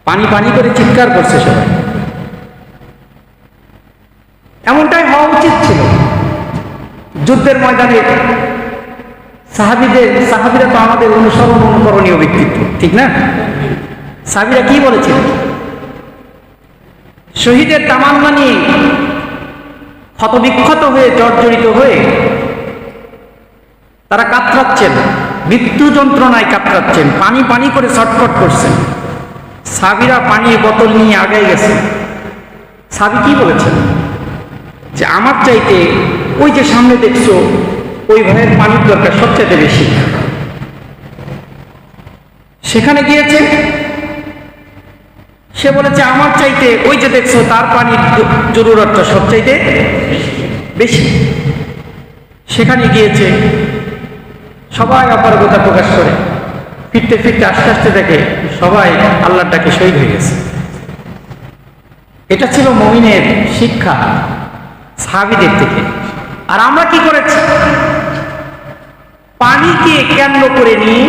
পানি পানি করে চিৎকার করছে সবাই। এমনটাই হওয়া উচিত ছিল। যুদ্ধের ময়দানে সাহাবীরা তো আমাদের অনুকরণীয় ব্যক্তিত্ব, ঠিক না? সাহাবীরা কি বলেছিল? শহীদের তামান্না নিয়ে ক্ষতবিক্ষত হয়ে জর্জরিত হয়ে তারা কাতরাচ্ছেন, মৃত্যু যন্ত্রণায় কাতরাচ্ছেন, পানি পানি করে ছটফট করছেন। সাহাবীরা পানির বোতল নিয়ে আগায় গেছে। সাহাবী কি বলেছেন? যে আমার চাইতে ওই যে সামনে দেখছো ওই ভাইয়ের পানির দরকার সবচাইতে বেশি। সেখানে গিয়েছে, সে বলেছে আমার চাইতে ওই যে দেখছো তার পানির জরুরতটা সবচাইতে বেশি। সেখানে গিয়েছে, সবাই অপারগতা প্রকাশ করে, ফিরতে ফিরতে আস্তে আস্তে দেখে সবাই আল্লাহর ডাকে শহীদ হয়ে গেছে। এটা ছিল মুমিনের শিক্ষা সাহাবীদের থেকে। আর আমরা কি করেছি? পানিকে কেন্দ্র করে নিয়ে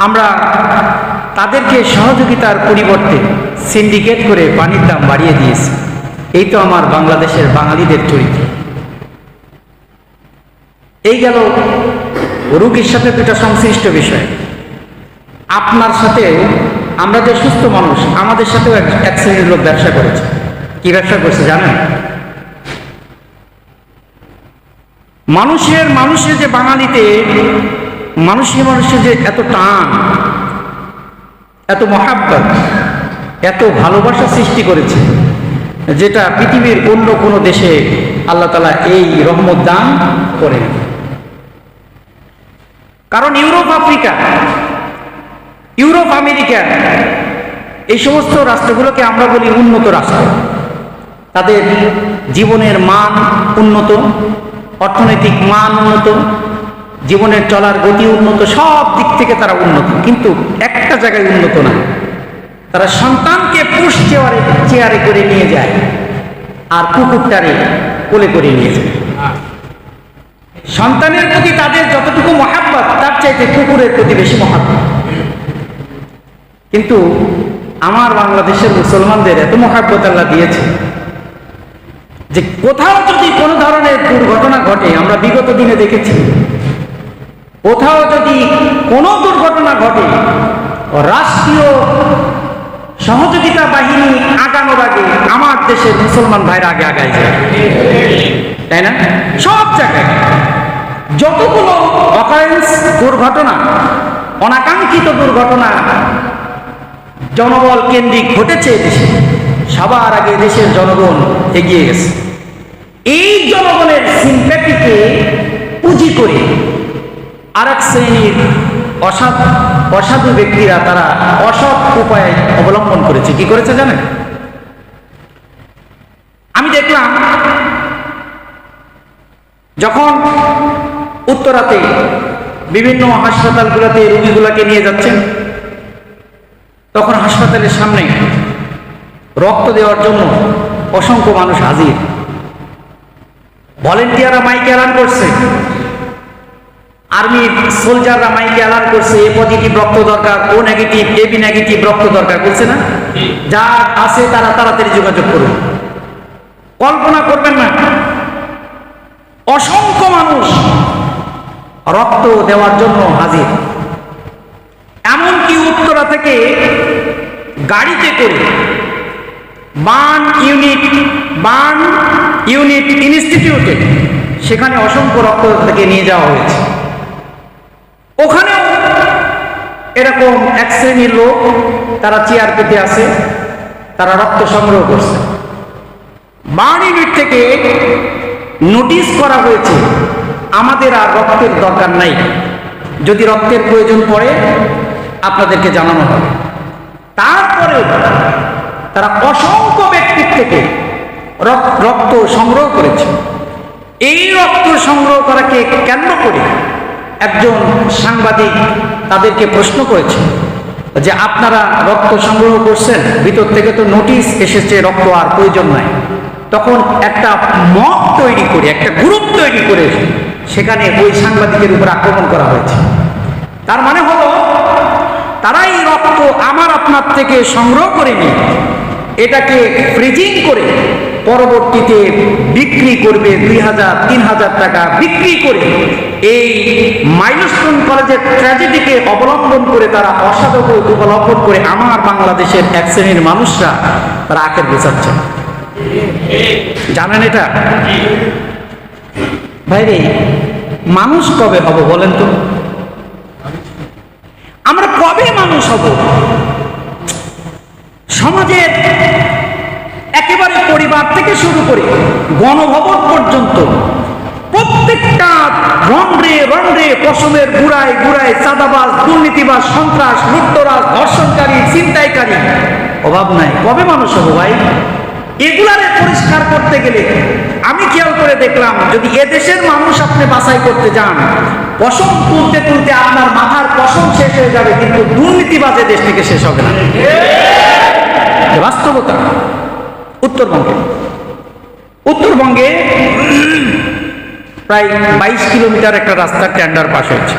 আমরা তাদেরকে সহযোগিতার পরিবর্তে সিন্ডিকেট করে পানির দাম বাড়িয়ে দিয়েছি। এই তো আমার বাংলাদেশের বাঙালিদের চরিত্র। এই গেল রোগীর সাথে দুটা সংশ্লিষ্ট বিষয়। আপনার সাথে আমরা যে সুস্থ মানুষ, আমাদের সাথেও এক শ্রেণীর লোক ব্যবসা করেছে। কি ব্যবসা করছে জানেন? মানুষের যে বাঙালিতে মানুষের যে এত টান, এত মহাব্বত, এত ভালোবাসা সৃষ্টি করেছে, যেটা পৃথিবীর অন্য কোনো দেশে আল্লাহ তাআলা এই রহমত দান করেন। কারণ ইউরোপ, আফ্রিকা, ইউরোপ, আমেরিকা, এই সমস্ত রাষ্ট্রগুলোকে আমরা বলি উন্নত রাষ্ট্র। তাদের জীবনের মান উন্নত, অর্থনৈতিক মান উন্নত, জীবনের চলার গতি উন্নত, সব দিক থেকে তারা উন্নত। কিন্তু একটা জায়গায় উন্নত না, তারা সন্তানকে পুশ চেয়ারে করে নিয়ে যায় আর কুকুরটারে কোলে করে নিয়ে যায়। সন্তানের প্রতি তাদের যতটুকু মহাব্বত, তার চাইতে কুকুরের প্রতি বেশি মহাব্বত। কিন্তু আমার বাংলাদেশের মুসলমানদের এত মহাব্বত আল্লাহ দিয়েছে যে কোথাও যদি কোনো ধরনের দুর্ঘটনা ঘটে, আমরা বিগত দিনে দেখেছি, কোথাও যদি কোনো দুর্ঘটনা ঘটে, রাষ্ট্রীয় সহযোগিতা বাহিনী আগানোর আগে আমার দেশের মুসলমান ভাইরা আগে আগায় যায়, তাই না? সব জায়গায় যতগুলো অকারেন্স, দুর্ঘটনা, অনাকাঙ্ক্ষিত দুর্ঘটনা জনবল কেন্দ্রিক ঘটেছে দেশে, সবার আগে দেশের জনগণ এগিয়ে গেছে। এই জনগণের সিম্প্যাথিকে পুঁজি করে আরেক শ্রেণীর অসাধু ব্যক্তিরা তারা অসৎ উপায় অবলম্বন করেছে। কি করেছে জানেন? আমি দেখলাম যখন উত্তরাতে বিভিন্ন হাসপাতালগুলোতে রোগীগুলোকে নিয়ে যাচ্ছেন, তখন হাসপাতালের সামনে রক্ত দেওয়ার জন্য অসংখ্য মানুষ হাজির। ভলেন্টিয়াররা মাইকে এলান করছে, আর্মির সোলজাররা মাইকে এলান করছে, এ পজিটিভ রক্ত দরকার, ও নেগেটিভ, এবি নেগেটিভ রক্ত দরকার, বলছে না? যা আছে তারা তাড়াতাড়ি যোগাযোগ করুন। কল্পনা করবেন না, অসংখ্য মানুষ রক্ত দেওয়ার জন্য হাজির। এমনকি উত্তরা থেকে গাড়িতে করে বার্ন ইউনিট ইনস্টিটিউটে, সেখানে অসংখ্য রক্ত থেকে নিয়ে যাওয়া হয়েছে। ওখানেও এরকম এক শ্রেণীর লোক, তারা চেয়ার পেতে আছে, তারা রক্ত সংগ্রহ করছে। বার্ন ইউনিট থেকে নোটিশ করা হয়েছে, আমাদের আর রক্তের দরকার নাই, যদি রক্তের প্রয়োজন পড়ে আপনাদেরকে জানানো হবে। তারপরেও তারা অসংখ্য ব্যক্তির থেকে রক্ত সংগ্রহ করেছে। এই রক্ত সংগ্রহ করাকে কেন্দ্র করে একজন সাংবাদিক তাদেরকে প্রশ্ন করেছে যে আপনারা রক্ত সংগ্রহ করছেন, ভিতর থেকে তো নোটিশ এসেছে রক্ত আর প্রয়োজন নাই। তখন একটা মব তৈরি করে, একটা গ্রুপ তৈরি করে সেখানে ওই সাংবাদিকের উপর আক্রমণ করা হয়েছে। তার মানে হলো তারাই রক্ত আমার আপনার থেকে সংগ্রহ করে নিয়ে এটাকে ফ্রিজিং করে পরবর্তীতে বিক্রি করবে 2000-3000 টাকা বিক্রি করে এই মাইলস্টোন কলেজের ট্র্যাজেডিকে অবলম্বন করে তারা অসাধু অবলম্বন করে আমার বাংলাদেশের এক শ্রেণীর মানুষরা তারা আখের বেচাচ্ছে। জানেন এটা? ভাইরে, মানুষ কবে হব বলেন তো? আমরা কবে মানুষ হব? সমাজের একেবারে পরিবার থেকে শুরু করে গণভবন পর্যন্ত প্রত্যেকটা রন্ধ্রে রন্ধ্রে পশমের গুড়ায় গুড়ায় চাঁদাবাজ, দুর্নীতিবাজ, সন্ত্রাস, লুটতরাজ, ধর্ষণকারী, ছিনতাইকারী, অভাব নাই। কবে মানুষ হবো ভাই? এগুলারে পরিষ্কার করতে গেলে আমি খেয়াল করে দেখলাম, যদি এদেশের মানুষ আপনি বাছাই করতে যান, পশম তুলতে তুলতে আপনার মাথার পশম শেষ হয়ে যাবে, কিন্তু দুর্নীতিবাজ দেশ থেকে শেষ হবে না। বাস্তবতা। উত্তরবঙ্গে প্রায় 22 কিলোমিটার একটা রাস্তার টেন্ডার পাস হয়েছে।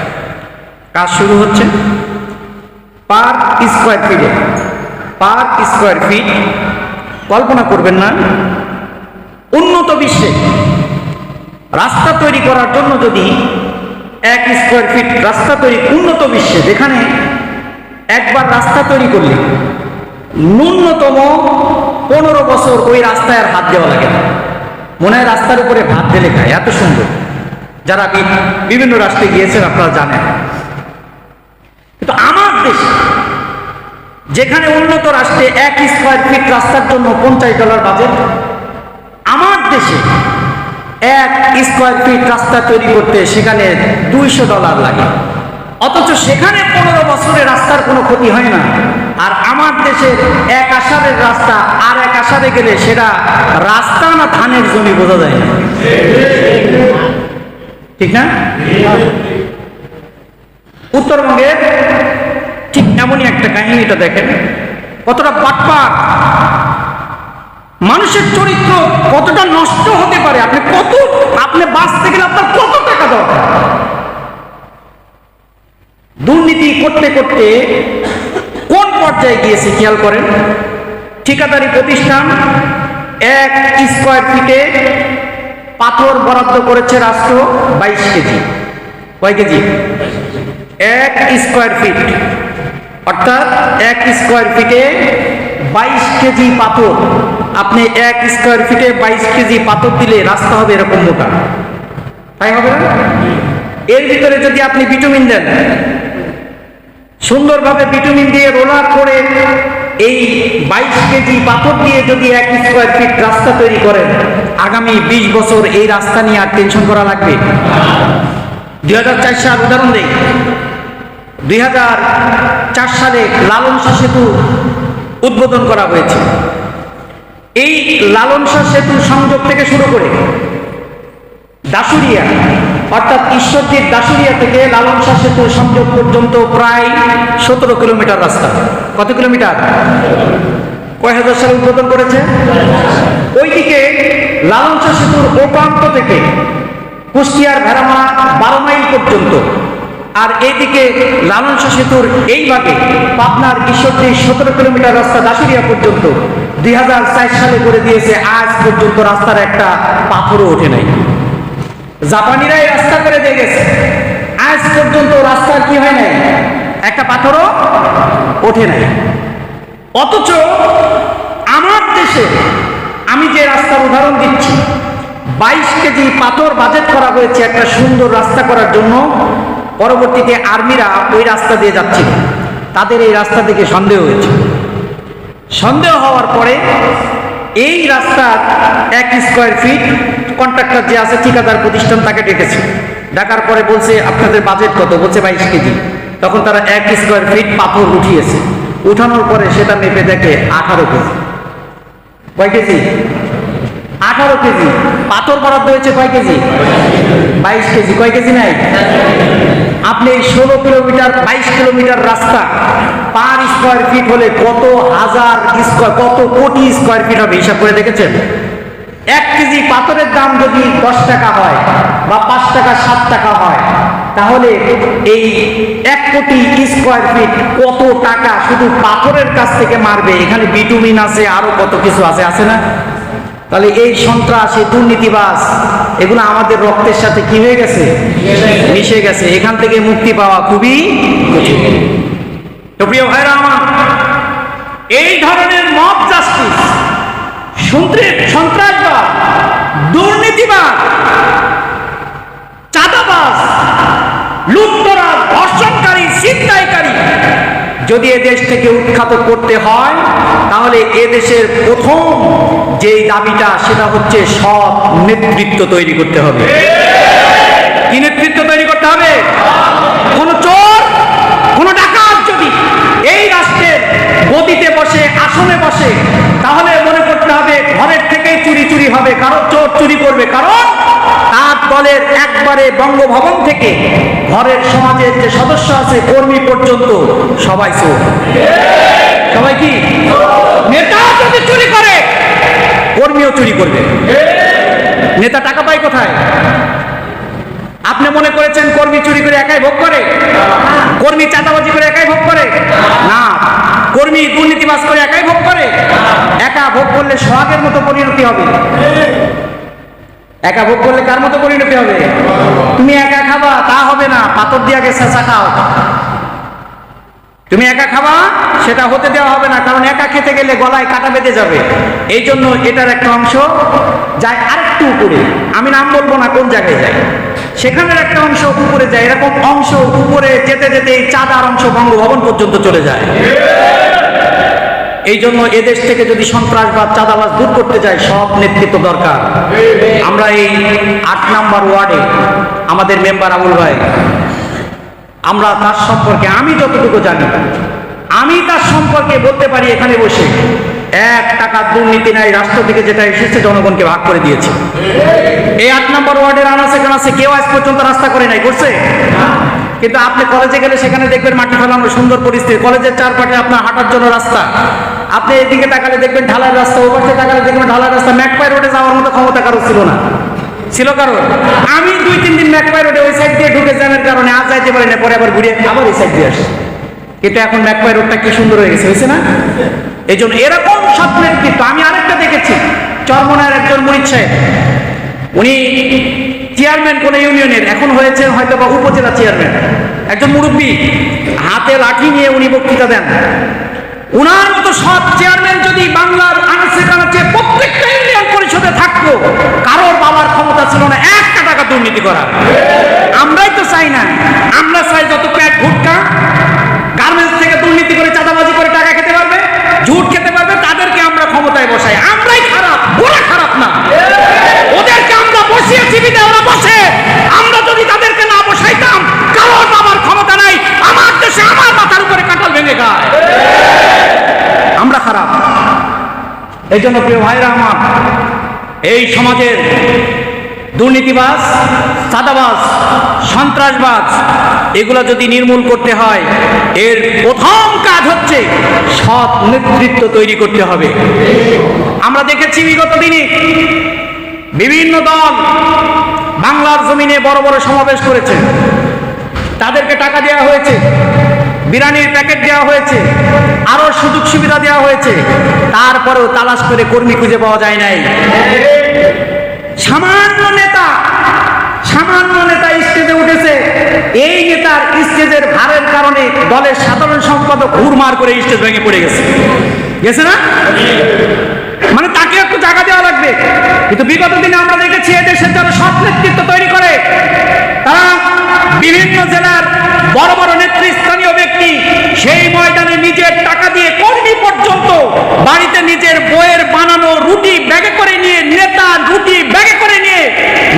কাজ শুরু হচ্ছে। পার স্কোয়ার ফিট কল্পনা করবেন না, উন্নত বিশ্বে রাস্তা তৈরি করার জন্য যদি 1 স্কোয়ার ফিট রাস্তা তৈরি, উন্নত বিশ্বে যেখানে একবার রাস্তা তৈরি করলে ন্যূনতম 15 বছর ওই রাস্তায় আর হাত দেওয়া লাগে না। মনে হয় রাস্তার উপরে ভাত ঢেলে খায়, এত সুন্দর। যারা বিভিন্ন রাষ্ট্রে গিয়েছেন আপনারা জানেন। কিন্তু আমার দেশে যেখানে উন্নত রাষ্ট্রে 1 স্কোয়ার ফিট রাস্তার জন্য $50 বাজেট, আমার দেশে 1 স্কোয়ার ফিট রাস্তা তৈরি করতে সেখানে $200 লাগে। অথচ সেখানে 15 বছরে রাস্তার কোনো ক্ষতি হয় না। আর আমার দেশের 1 আষাঢ়ের রাস্তা আর 1 আষাঢ়ে গেলে সেটা রাস্তা না ধানের জমি বোঝা যায় না, ঠিক না? উত্তরবঙ্গের ঠিক এমনই একটা কাহিনীটা দেখেন, কতটা বাটপার, মানুষের চরিত্র কতটা নষ্ট হতে পারে। আপনি বাঁচতে গেলে আপনার কত টাকা দরকার। দুর্নীতি করতে করতে কোন পর্যায়ে গিয়েছে খেয়াল করেন। ঠিকাদারি প্রতিষ্ঠান 1 স্কোয়ার ফিটে পাথর বরাদ্দ করেছে রাষ্ট্র 22 কেজি। কয় কেজি? 1 স্কোয়ার ফিট, অর্থাৎ 1 স্কোয়ার ফিটে 22 কেজি পাথর। আপনি 1 স্কোয়ার ফিটে 22 কেজি পাথর দিলে রাস্তা হবে এরকম মোটা, তাই হবে না? এর ভিতরে যদি আপনি বিটুমিন দেন, সুন্দরভাবে বিটুমিন দিয়ে রোলার করে এই 22 কেজি পাথর দিয়ে যদি 1 স্কোয়ার ফিট রাস্তা তৈরি করেন, আগামী 20 বছর এই রাস্তা নিয়ে আর টেনশন করা লাগবে। 2004 সাল উদাহরণ দেই। 2004 সালে লালন শাহ সেতু উদ্বোধন করা হয়েছে। এই লালন শাহ সেতু সংযোগ থেকে শুরু করে দাসুরিয়া, অর্থাৎ ঈশ্বরদীর দাসুরিয়া থেকে লালন শাহ সেতু সংযোগ পর্যন্ত প্রায় 17 কিলোমিটার রাস্তা। কত কিলোমিটার? কয় হাজার সালে উদ্বোধন করেছে? ওইদিকে লালন শাহ সেতুর ও প্রান্ত থেকে কুষ্টিয়ার ভেড়ামারা 12 মাইল পর্যন্ত, আর এইদিকে লালন শাহ সেতুর এই ভাগে পাবনার ঈশ্বরদীর 17 কিলোমিটার রাস্তা দাসুরিয়া পর্যন্ত 2004 সালে করে দিয়েছে। আজ পর্যন্ত রাস্তার একটা পাথরও ওঠে নাই। জাপানিরাই রাস্তা করে দিয়ে গেছে, আজ পর্যন্ত রাস্তার কি হয় নাই, একটা পাথরও ওঠে নাই। অথচ আমার দেশে আমি যে রাস্তার উদাহরণ দিচ্ছি, 22 কেজি পাথর বাজেট করা হয়েছে একটা সুন্দর রাস্তা করার জন্য। পরবর্তীতে আর্মিরা ওই রাস্তা দিয়ে যাচ্ছিল, তাদের এই রাস্তা থেকে সন্দেহ হয়েছে। সন্দেহ হওয়ার পরে এই রাস্তার 1 স্কোয়ার ফিট কন্ট্রাক্টর যে আছে, ঠিকাদার প্রতিষ্ঠান, তাকে ডেকেছে। ডাকার পরে বলছে আপনাদের বাজেট কত? বলছে 22 কেজি। তখন তারা 1 স্কোয়ার ফিট পাথর উঠিয়েছে। উঠানোর পরে সেটা মেপে দেখে 18 কেজি। কয় কেজি? 18 কেজি পাথর বরাদ্দ হয়েছে। কয় কেজি? 22 কেজি। কয় কেজি নাই? আপনি 16 কিলোমিটার 22 কিলোমিটার রাস্তা পার স্কোয়ার ফিট হলে কত হাজার স্কোয়ার, কত কোটি স্কোয়ার ফিট হবে হিসাব করে দেখেছেন? 1 কেজি পাথরের দাম যদি 10 টাকা হয় বা 5 টাকা 7 টাকা হয়, তাহলে এই 1 কোটি স্কয়ার ফিট কত টাকা শুধু পাথরের কাছ থেকে মারবে, এখানে বিটুমিন আছে, আরো কত কিছু আছে, আছে না? তাহলে এই সন্ত্রাস, এই দুর্নীতিবাজ, এগুলো আমাদের রক্তের সাথে কি হয়ে গেছে? মিশে গেছে। এখান থেকে মুক্তি পাওয়া খুবই কঠিন। তো প্রিয় ভাইরা আমার, এই ধরনের মব জাস্টিস, সন্ত্রাসবাদ, দুর্নীতিবাদ, চাঁদাবাজ, লুটতরাজ, ধর্ষণকারী, ছিনতাইকারী যদি এদেশ থেকে উৎখাত করতে হয়, তাহলে এদেশের প্রথম যেই দাবিটা, সেটা হচ্ছে সৎ নেতৃত্ব তৈরি করতে হবে। কি নেতৃত্ব তৈরি করতে হবে? কোন চোর, কোন ডাকাত যদি এই রাষ্ট্রের গদিতে বসে, আসনে বসে, তাহলে মনে করতে হবে ঘরের থেকেই চুরি হবে। কারণ চোর চুরি করবে, কারণ তার দলের একবারে বঙ্গভবন থেকে ঘরের সমাজের যে সদস্য আছে, কর্মী পর্যন্ত সবাই চোর। সবাই কি? নেতা যদি চুরি করে, কর্মীও চুরি করবে। নেতা টাকা পায় কোথায়? আপনি মনে করেছেন কর্মী চুরি করে একাই ভোগ করে? কর্মী চাঁদাবাজি করে একাই ভোগ করে? না। কর্মী দুর্নীতিবাজ করে একাই ভোগ করে? একা ভোগ করলে সোহাগের মতো পরিণতি হবে। একা ভোগ করলে কার মতো পরিণতি হবে? তুমি একা খাবা, তা হবে না, পাথর দিয়া গেছে খাও। তুমি একা খাবা, সেটা হতে দেওয়া হবে না, কারণ একা খেতে গেলে গলায় কাটা বেঁধে যাবে। এই জন্য এটার একটা অংশ যায় আরেকটু উপরে, আমি নাম বলবো না কোন জায়গায় যায়, সেখানের একটা অংশ উপরে যায়। এরকম অংশ উপরে যেতে যেতে এই চাঁদার অংশ বঙ্গভবন পর্যন্ত চলে যায়। এই জন্য এদেশ থেকে যদি সন্ত্রাসবাদ, চাঁদাবাজ দূর করতে যায়, সব নেতৃত্ব দরকার। আমরা এই 8 নম্বর ওয়ার্ডে আমাদের মেম্বার আবুল ভাই, আমরা তার সম্পর্কে, আমি যতটুকু জানি, আমি তার সম্পর্কে বলতে পারি এখানে বসে, 1 টাকা দুর্নীতি নাই, রাষ্ট্র থেকে যেটা এসেছে জনগণকে ভাগ করে দিয়েছে। এই 8 নম্বর ওয়ার্ডের আনাচে কানাচে কেউ আজ পর্যন্ত রাস্তা করে নাই, করছে? কিন্তু আপনি কলেজে গেলে সেখানে দেখবেন মাটি ফেলানো, সুন্দর পরিস্থিতি, কলেজের চারপাশে আপনার হাঁটার জন্য রাস্তা। আপনি এদিকে তাকালে দেখবেন ঢালাই রাস্তা, ওপাশে তাকালে দেখবেন ঢালাই রাস্তা। ম্যাকপাই রোডে যাওয়ার মতো ক্ষমতা কারো ছিল না, ছিল কারো? আমি 2-3 দিন ম্যাকপাই রোডে ওই সাইড দিয়ে ঢুকে জ্যামের কারণে আজ যাইতে পারি না, পরে আবার ঘুরে আবার এই সাইড দিয়ে আসে। কিন্তু এখন ম্যাকপাই রোডটা কি সুন্দর হয়ে গেছে, হয়েছে না? এই জন্য এরকম সৎ নেতৃত্ব। আমি আরেকটা দেখেছি, চরমনার একজন মুরিদ সাহেব, উনি চেয়ারম্যান কোন ইউনিয়নের, এখন হয়েছে হয়তো বা উপজেলা চেয়ারম্যান, একজন মুরব্বী, হাতে লাঠি নিয়ে উনি বক্তৃতা দেন। উনার মতো সৎ চেয়ারম্যান যদি বাংলার আনাচে কানাচে প্রত্যেকটা ইউনিয়ন পরিষদে থাকতো, কারোর বাবার ক্ষমতা ছিল না 1 টাকা দুর্নীতি করা। আমরাই তো চাই না, আমরা চাই যত পেট ভুটকা, গার্মেন্টস থেকে দুর্নীতি করে, চাঁদাবাজি করে টাকা খেতে পারবে, ঝুট খেতে পারবে, তাদেরকে আমরা ক্ষমতায় বসাই। আমরাই খারাপ, ওরা খারাপ না। ওদেরকে আমরা বসিয়েছি বিধায় ওরা বসে। আমরা যদি তাদেরকে না বসাইতাম, কারোর বাবার ক্ষমতা নাই, আমার দেশে আমার মাথার উপরে কাঁঠাল ভেঙে খায়। আমরা খারাপ। এই জন্য প্রিয় ভাইরা আমার, এই সমাজের দুর্নীতিবাজ, চাঁদাবাজ, সন্ত্রাসবাজ, এগুলো যদি নির্মূল করতে হয়, এর প্রথম কাজ হচ্ছে সৎ নেতৃত্ব তৈরি করতে হবে। আমরা দেখেছি বিগত দিনে বিভিন্ন দল বাংলার জমিনে বড় বড় সমাবেশ করেছে, তাদেরকে টাকা দেওয়া হয়েছে, বিরিয়ানির প্যাকেট দেওয়া হয়েছে, আরো সুযোগ সুবিধা দেওয়া হয়েছে, তারপরেও তালাশ করে কর্মী খুঁজে পাওয়া যায় নাই। সামান্য নেতা স্টেজে উঠেছে, এই নেতার স্টেজের ভারের কারণে দলের সাধারণ সম্পাদক হুড়মার করে স্টেজ ভেঙে পড়ে গেছে না? মানে তাকে একটু জায়গা দেওয়া লাগবে। কিন্তু বিগত দিনে আমরা দেখেছি এদেশের যারা সৎ নেতৃত্ব তৈরি করে, তারা বিভিন্ন জেলার বড় বড় নেতৃস্থানীয় ব্যক্তি সেই ময়দানে নিজের টাকা দিয়ে কর্মী পর্যন্ত বাড়িতে নিজের বইয়ের বানানো রুটি ব্যাগে করে নিয়ে, নেতা রুটি ব্যাগে করে নিয়ে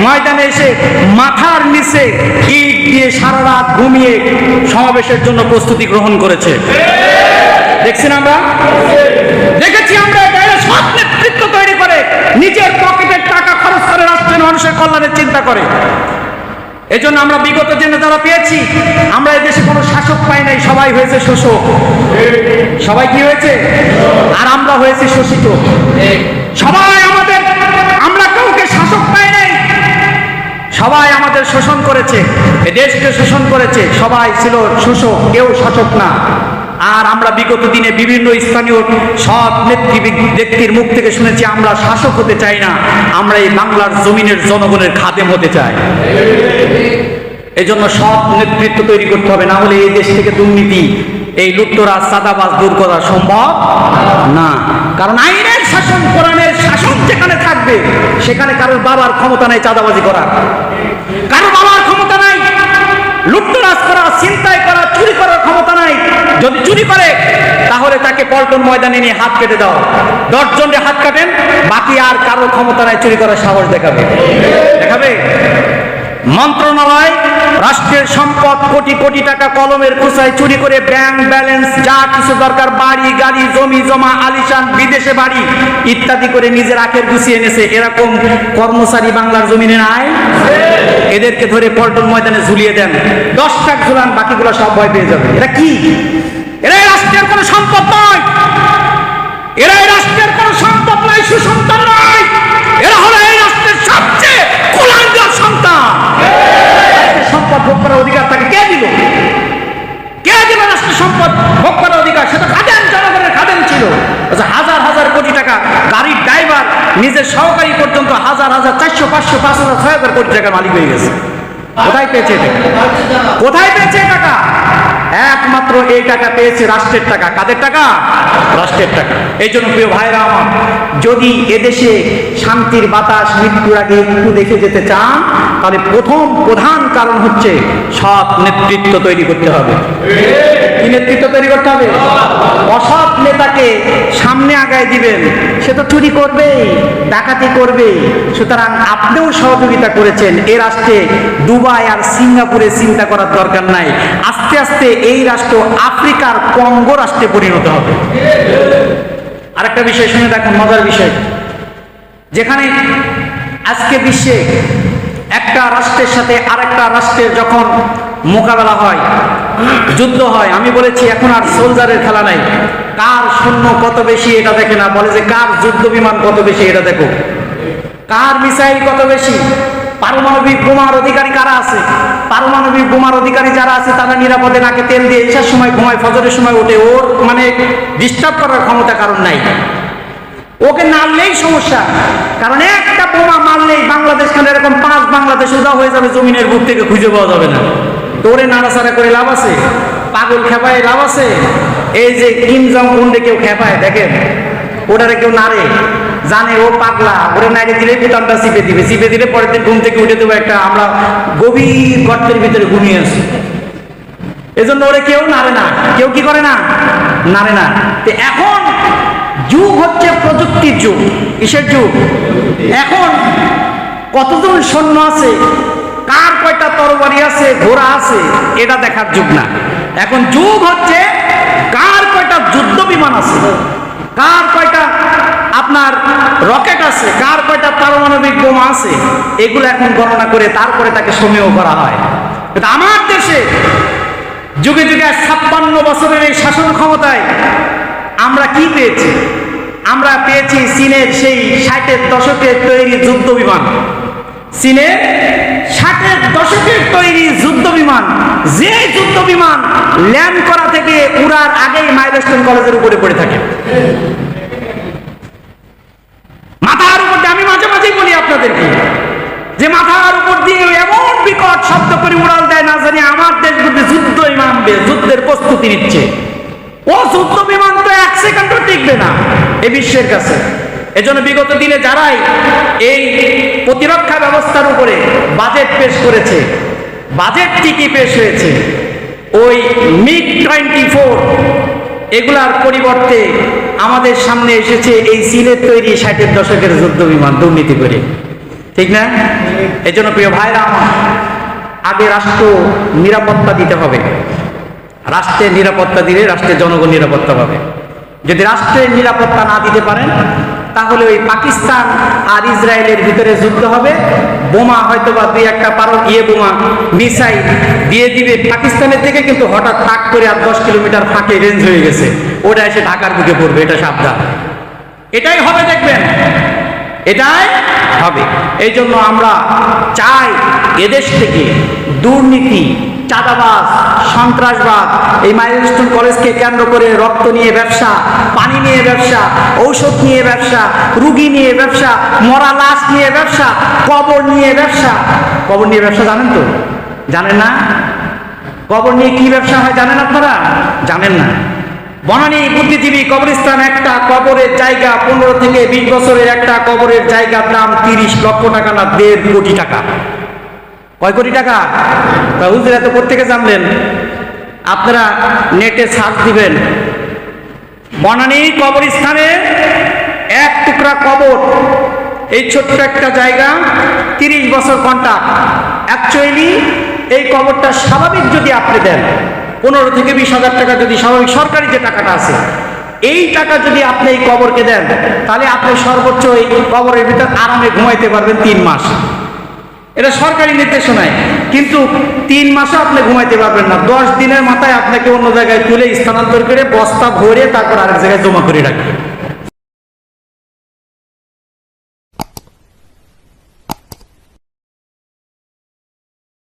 ময়দানে এসে মাথার নিচে ইট দিয়ে সারা রাত ঘুমিয়ে সমাবেশের জন্য প্রস্তুতি গ্রহণ করেছে। দেখছেন, আমরা দেখেছি। আমরা সৎ নেতৃত্ব তৈরি করে নিজের পকেটের টাকা খরচ করে রাষ্ট্রের মানুষের কল্যাণের চিন্তা করে। এজন্য আমরা বিগত দিনে যারা পেয়েছি, আমরা এই দেশে কোনো শাসক পাই নাই, সবাই হয়েছে শোষক। সবাই কি হয়েছে? আর আমরা হয়েছি শোষিত। সবাই আমরা কাউকে শাসক পাই নাই, সবাই আমাদের শোষণ করেছে, এ দেশকে শোষণ করেছে, সবাই ছিল শোষক, কেউ শাসক না। আর আমরা বিগত দিনে বিভিন্ন স্থানীয় সৎ নেত্রী ব্যক্তির মুখ থেকে শুনেছি আমরা শাসক হতে চাই না, আমরা এই বাংলার জমিনের জনগণের খাদেম হতে চাই। এই জন্য সৎ নেতৃত্ব তৈরি করতে হবে, না হলে এই দেশ থেকে দুর্নীতি, এই লুটতরাজ, চাঁদাবাজ দূর করা সম্ভব না। কারণ আইনের শাসন, কোরআনের শাসন যেখানে থাকবে সেখানে কারোর বাবার ক্ষমতা নাই চাঁদাবাজি করার, কারোর বাবার ক্ষমতা নাই লুটতরাজ করা, ছিনতাই করা, চুরি করার ক্ষমতা নাই। যদি চুরি করে তাহলে তাকে পল্টন ময়দানে নিয়ে হাত কেটে দাও, 10 জনের হাত কাটেন, বাকি আর কারোর ক্ষমতা নাই চুরি করার সাহস দেখাবে। মন্ত্রণালয় রাষ্ট্রের সম্পদ কোটি কোটি টাকা কলমের খোঁচায় চুরি করে ব্যাংক ব্যালেন্স যা কিছু দরকার, বাড়ি গাড়ি জমি জমা আলিশান বিদেশে বাড়ি ইত্যাদি করে নিজের আখের গুছিয়ে এনেছে। এরকম কর্মচারী বাংলার জমিনে নাই? এদেরকে ধরে পল্টন ময়দানে ঝুলিয়ে দেন, 10 টাক ঝুলান, বাকিগুলো সব ভয় পেয়ে যাবে। এরা কি? এরা রাষ্ট্রের কোনো সম্পদ নয়, এরা রাষ্ট্রের কোনো সম্পদ নয়, সুসন্তান নয়, এরা হলো এই রাষ্ট্রের সবচেয়ে কুলাঙ্গার সন্তান। সম্পদ ভোগ করার অধিকার তাকে কে দিল? কে দিল রাষ্ট্রের সম্পদ ভোগ করার অধিকার? সেটা খাদেম, জনগণের খাদেম ছিল। হাজার হাজার কোটি টাকা, গাড়ির ড্রাইভার নিজের সহকারী পর্যন্ত হাজার হাজার 400 500 5,000 6,000 কোটি টাকার মালিক হয়ে গেছে। কোথায় পেয়েছে টাকা? কোথায় পেয়েছে টাকা? একমাত্র এই টাকা পেয়েছে রাষ্ট্রের টাকা। কাদের টাকা? রাষ্ট্রের টাকা। এই জন্য প্রিয় ভাইরা আমার, যদি এদেশে শান্তির বাতাস মৃত্যুর আগে একটু দেখে যেতে চান, তাহলে প্রধান কারণ হচ্ছে সৎ নেতৃত্ব তৈরি করতে হবে। কি নেতৃত্ব তৈরি করতে হবে? অসৎ নেতাকে সামনে আগায় দিবেন, সে তো চুরি করবেই, ডাকাতি করবেই। সুতরাং আপনিও সহযোগিতা করেছেন, এ রাষ্ট্রে দুবাই আর সিঙ্গাপুরে চিন্তা করার দরকার নাই। আস্তে আস্তে এই রাষ্ট্র আফ্রিকার কঙ্গো রাষ্ট্রে পরিণত হবে। আরেকটা বিষয় শুনে দেখুন, মজার বিষয়, যেখানে আজকে বিশ্বে একটা রাষ্ট্রের সাথে আরেকটা রাষ্ট্রের যখন মোকাবেলা হয়, যুদ্ধ হয়, আমি বলেছি এখন আর সোলজারের খেলা নাই, কার সৈন্য কত বেশি এটা দেখে না, বলে যে কার যুদ্ধ বিমান কত বেশি এটা দেখো, কার মিসাইল কত বেশি, পারমাণবিক বোমার অধিকারী কারা আছে, পারমাণবিক বোমার অধিকারী যারা আছে তারা নিরাপদে নাকে তেল দিয়ে এসার সময় ঘুমায়, ফজরের সময় ওঠে, ওর মানে ডিস্টার্ব করার ক্ষমতা কারণ নাই। ওকে নাড়লেই সমস্যা, কারণ একটা বোমা মারলেই বাংলাদেশ খানে এরকম 5 বাংলাদেশ উদা হয়ে যাবে, জমিনের বুক থেকে খুঁজে পাওয়া যাবে না। তো ওরে নাড়াচাড়া করে লাভ আছে? পাগল খেপায় লাভ আছে? এই যে কিম জং উনরে কেউ খেপায়, দেখেন ওটারে কেউ নাড়ে, জানে ও পাগলা, ওরে নাড়ে দিলে বুতামটা চিপে দিবে, চিপে দিলে পরের দিন ঘুম থেকে উঠে দেবো একটা আমরা গভীর গর্তের ভিতরে ঘুমিয়ে আসি। এজন্য ওরে কেউ নাড়ে না, কেউ কি করে না? নাড়ে না। তো এখন যুগ হচ্ছে প্রযুক্তির যুগ। কিসের যুগ? এখন কতজন সৈন্য আছে, কার কয়টা তরবারি আছে, ঘোড়া আছে, এটা দেখার যুগ না। এখন যুগ হচ্ছে কার কয়টা যুদ্ধ বিমান আছে, কার কয়টা আপনার রকেট আছে, কার কয়টা পারমাণবিক বোমা আছে, এগুলো এখন গণনা করে তারপরে তাকে সমীহ করা হয়। কিন্তু আমার দেশে যুগে যুগে 56 বছরের এই শাসন ক্ষমতায় আমরা কি পেয়েছি? আমরা পেয়েছি চীনের সেই 60-এর দশকের তৈরি যুদ্ধ বিমান, চীনের 60-এর দশকের তৈরি যুদ্ধ বিমান, যে যুদ্ধ বিমান ল্যান্ড করা থেকে উড়ার আগেই মাইলস্টোন কলেজের উপরে পড়ে থাকে। মাথার উপর দিয়ে, আমি মাঝে মাঝেই বলি আপনাদেরকে যে মাথার উপর দিয়ে এমন বিকট শব্দ করে উড়াল দেয়, না জানি আমার দেশ যুদ্ধ নামবে, যুদ্ধের প্রস্তুতি নিচ্ছে। ও যুদ্ধ বিমান তো 1 সেকেন্ডও টিকবে না এই বিশ্বের কাছে। এজন্য বিগত দিনে যারাই এই প্রতিরক্ষা ব্যবস্থার উপরে বাজেট পেশ করেছে, বাজেট ঠিকই পেশ হয়েছে, ওই MiG-24 এগুলার পরিবর্তে আমাদের সামনে এসেছে এই চীনের তৈরি 60-এর দশকের যুদ্ধ বিমান, দুর্নীতি করে। ঠিক না? এজন্য প্রিয় ভাইরা আমার, আগে রাষ্ট্র নিরাপত্তা দিতে হবে। রাষ্ট্রের নিরাপত্তা দিলে রাষ্ট্রের জনগণ নিরাপত্তা পাবে। যদি রাষ্ট্রের নিরাপত্তা না দিতে পারেন, তাহলে ওই পাকিস্তান আর ইসরায়েলের ভিতরে যুদ্ধ হবে। বোমা হয়তো বা 2-1টা বোমা মিসাইল দিয়ে দিবে পাকিস্তানের দিকে, কিন্তু হঠাৎ তাক করে আর 10 কিলোমিটার ফাঁকে রেঞ্জ হয়ে গেছে, ওটা এসে ঢাকার বুকে পড়বে, এটা সাবধান। এটাই হবে, দেখবেন এটাই হবে। এই জন্য আমরা চাই এদেশ থেকে দুর্নীতি, চাঁদাবাজ, সন্ত্রাসবাদ, এই মাইলস্টোন কলেজকে কেন্দ্র করে রক্ত নিয়ে ব্যবসা, পানি নিয়ে ব্যবসা, ঔষধ নিয়ে ব্যবসা, রুগী নিয়ে ব্যবসা, মরা লাশ নিয়ে ব্যবসা, কবর নিয়ে ব্যবসা। কবর নিয়ে ব্যবসা জানেন তো? জানেন না? কবর নিয়ে কি ব্যবসা হয় জানেন আপনারা? জানেন না। বনানী বুদ্ধিজীবী কবরস্থান, একটা কবরের জায়গা 15 থেকে 20 বছরের একটা কবরের জায়গার দাম 30 লক্ষ টাকা না 1.5 কোটি টাকা। কয় কোটি টাকা? তা হুজুর এত কোত্থেকে জানলেন? আপনারা নেটে সার্চ দিবেন, বনানী কবরস্থানে এক টুকরা কবর, এই ছোট্ট একটা জায়গা, 30 বছর কন্ট্রাক্ট। অ্যাকচুয়ালি এই কবরটা স্বাভাবিক যদি আপনি দেন 15 থেকে 20 হাজার টাকা, যদি স্বাভাবিক সরকারি যে টাকাটা আছে এই টাকা যদি আপনি এই কবরকে দেন, তাহলে আপনি সর্বোচ্চ এই কবরের ভিতর আরামে ঘুমাইতে পারবেন 3 মাস। এটা সরকারি নির্দেশনায়, কিন্তু 3 মাসও আপনি ঘুমাইতে পারবেন না। 10 দিনের মাথায় আপনাকে অন্য জায়গায় তুলে স্থানান্তর করে বস্তা ভরে তারপর আরেক জায়গায় জমা করে রাখবে।